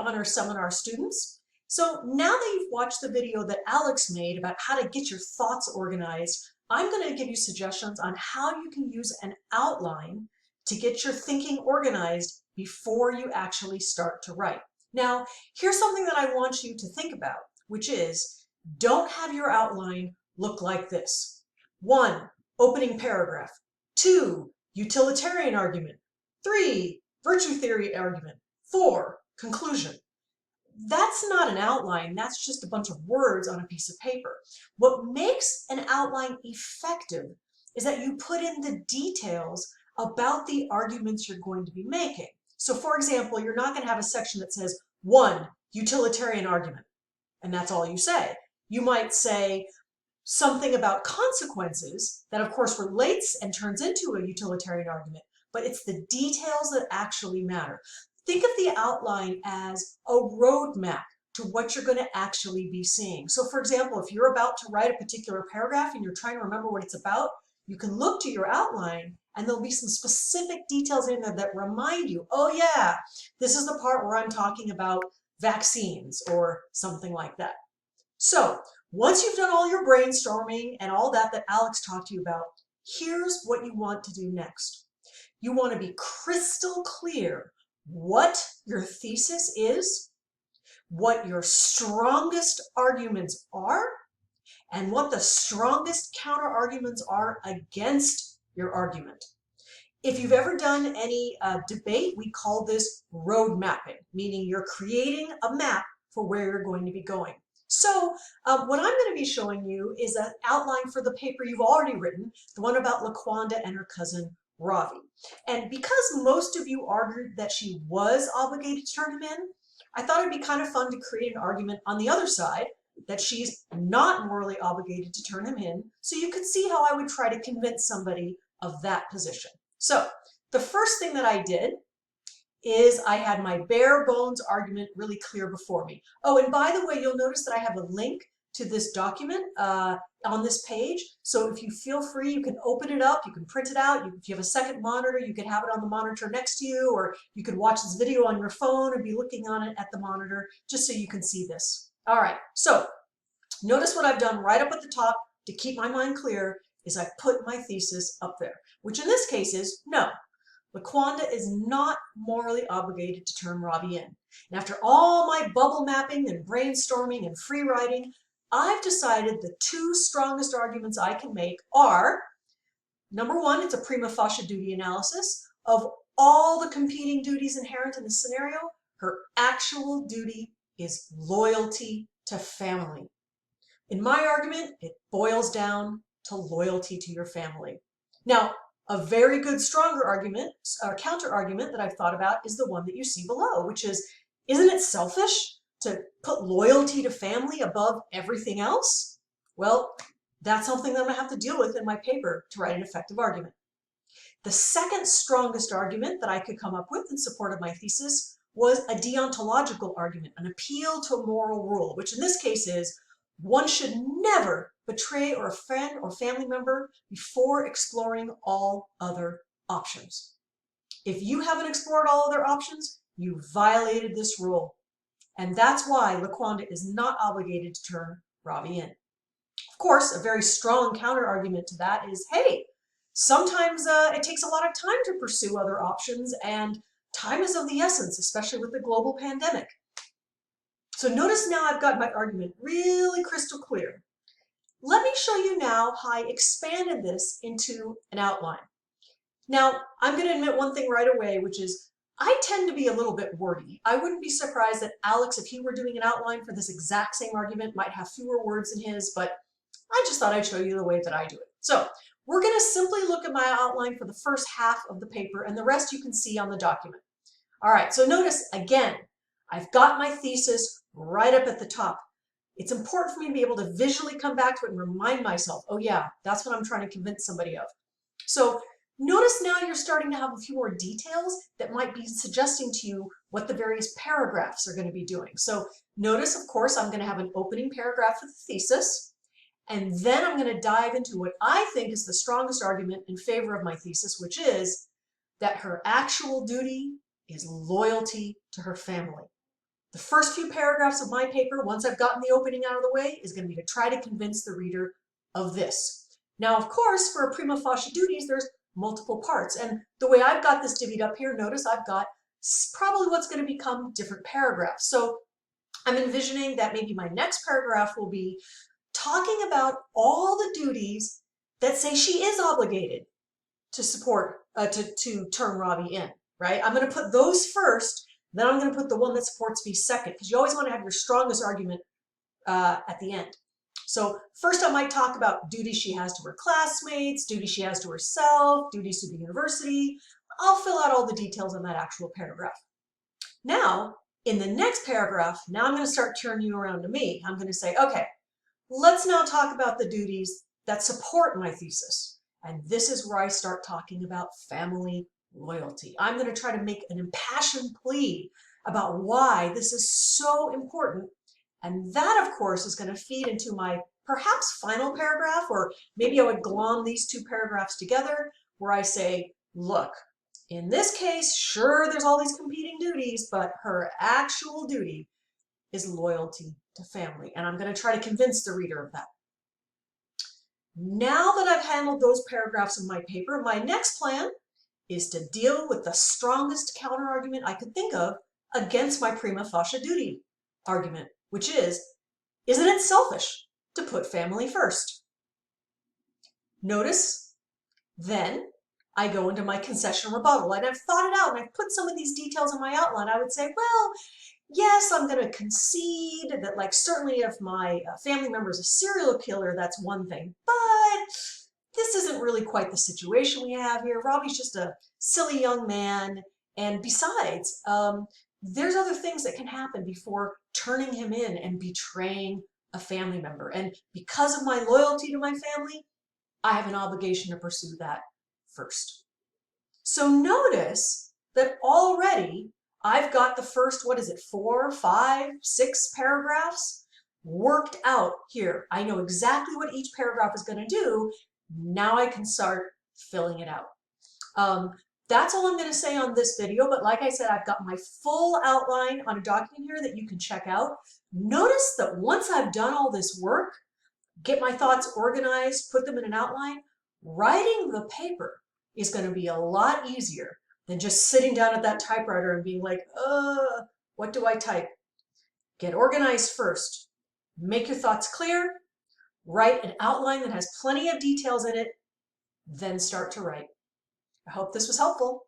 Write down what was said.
Honor Seminar students. So now that you've watched the video that Alex made about how to get your thoughts organized, I'm going to give you suggestions on how you can use an outline to get your thinking organized before you actually start to write. Now, here's something that I want you to think about, which is don't have your outline look like this. 1, opening paragraph. 2, utilitarian argument. 3, virtue theory argument. 4, conclusion. That's not an outline, that's just a bunch of words on a piece of paper. What makes an outline effective is that you put in the details about the arguments you're going to be making. So for example, you're not going to have a section that says 1, utilitarian argument, and that's all you say. You might say something about consequences that of course relates and turns into a utilitarian argument, but it's the details that actually matter. Think of the outline as a roadmap to what you're going to actually be seeing. So for example, if you're about to write a particular paragraph and you're trying to remember what it's about, you can look to your outline and there'll be some specific details in there that remind you, oh yeah, this is the part where I'm talking about vaccines or something like that. So once you've done all your brainstorming and all that Alex talked to you about, here's what you want to do next. You want to be crystal clear what your thesis is, what your strongest arguments are, and what the strongest counter arguments are against your argument. If you've ever done any debate, we call this road mapping, meaning you're creating a map for where you're going to be going. So what I'm going to be showing you is an outline for the paper you've already written, the one about Lakwanda and her cousin Ravi. And because most of you argued that she was obligated to turn him in, I thought it'd be kind of fun to create an argument on the other side that she's not morally obligated to turn him in, so you could see how I would try to convince somebody of that position. So the first thing that I did is I had my bare bones argument really clear before me. Oh, and by the way, you'll notice that I have a link to this document on this page. So if you feel free, you can open it up, you can print it out. If you have a second monitor, you can have it on the monitor next to you, or you can watch this video on your phone and be looking on it at the monitor just so you can see this. All right, so notice what I've done right up at the top to keep my mind clear is I put my thesis up there, which in this case is no. Lakwanda is not morally obligated to turn Ravi in. And after all my bubble mapping and brainstorming and free writing, I've decided the 2 strongest arguments I can make are, number 1, it's a prima facie duty analysis. Of all the competing duties inherent in the scenario, her actual duty is loyalty to family. In my argument, it boils down to loyalty to your family. Now, a very good stronger argument, or counter argument that I've thought about is the one that you see below, which is, isn't it selfish to put loyalty to family above everything else? Well, that's something that I'm going to have to deal with in my paper to write an effective argument. The second strongest argument that I could come up with in support of my thesis was a deontological argument, an appeal to a moral rule, which in this case is one should never betray a friend or family member before exploring all other options. If you haven't explored all other options, you violated this rule. And that's why Lakwanda is not obligated to turn Ravi in. Of course, a very strong counter argument to that is, hey, sometimes it takes a lot of time to pursue other options, and time is of the essence, especially with the global pandemic. So notice now I've got my argument really crystal clear. Let me show you now how I expanded this into an outline. Now, I'm going to admit one thing right away, which is I tend to be a little bit wordy. I wouldn't be surprised that Alex, if he were doing an outline for this exact same argument, might have fewer words in his, but I just thought I'd show you the way that I do it. So we're going to simply look at my outline for the first half of the paper, and the rest you can see on the document. All right, so notice again, I've got my thesis right up at the top. It's important for me to be able to visually come back to it and remind myself, oh yeah, that's what I'm trying to convince somebody of. So notice now you're starting to have a few more details that might be suggesting to you what the various paragraphs are going to be doing. So notice, of course, I'm going to have an opening paragraph for the thesis, and then I'm going to dive into what I think is the strongest argument in favor of my thesis, which is that her actual duty is loyalty to her family. The first few paragraphs of my paper, once I've gotten the opening out of the way, is going to be to try to convince the reader of this. Now, of course, for prima facie duties, there's multiple parts. And the way I've got this divvied up here, notice I've got probably what's going to become different paragraphs. So I'm envisioning that maybe my next paragraph will be talking about all the duties that say she is obligated to support, to turn Robbie in, right? I'm going to put those first, then I'm going to put the one that supports me second, because you always want to have your strongest argument at the end. So first I might talk about duties she has to her classmates, duties she has to herself, duties to the university. I'll fill out all the details in that actual paragraph. Now, in the next paragraph, now I'm going to start turning you around to me. I'm going to say, okay, let's now talk about the duties that support my thesis. And this is where I start talking about family loyalty. I'm going to try to make an impassioned plea about why this is so important. And that, of course, is going to feed into my perhaps final paragraph, or maybe I would glom these two paragraphs together where I say, look, in this case, sure, there's all these competing duties, but her actual duty is loyalty to family. And I'm going to try to convince the reader of that. Now that I've handled those paragraphs in my paper, my next plan is to deal with the strongest counter-argument I could think of against my prima facie duty argument, which is, isn't it selfish to put family first? Notice, then, I go into my concession rebuttal, and I've thought it out, and I've put some of these details in my outline. I would say, well, yes, I'm going to concede that, like, certainly if my family member is a serial killer, that's one thing, but this isn't really quite the situation we have here. Robbie's just a silly young man, and besides, there's other things that can happen before turning him in and betraying a family member. And because of my loyalty to my family, I have an obligation to pursue that first. So notice that already I've got the first, 4, 5, 6 paragraphs worked out here. I know exactly what each paragraph is going to do. Now I can start filling it out. That's all I'm going to say on this video, but like I said, I've got my full outline on a document here that you can check out. Notice that once I've done all this work, get my thoughts organized, put them in an outline, writing the paper is going to be a lot easier than just sitting down at that typewriter and being like, what do I type? Get organized first. Make your thoughts clear. Write an outline that has plenty of details in it. Then start to write. I hope this was helpful.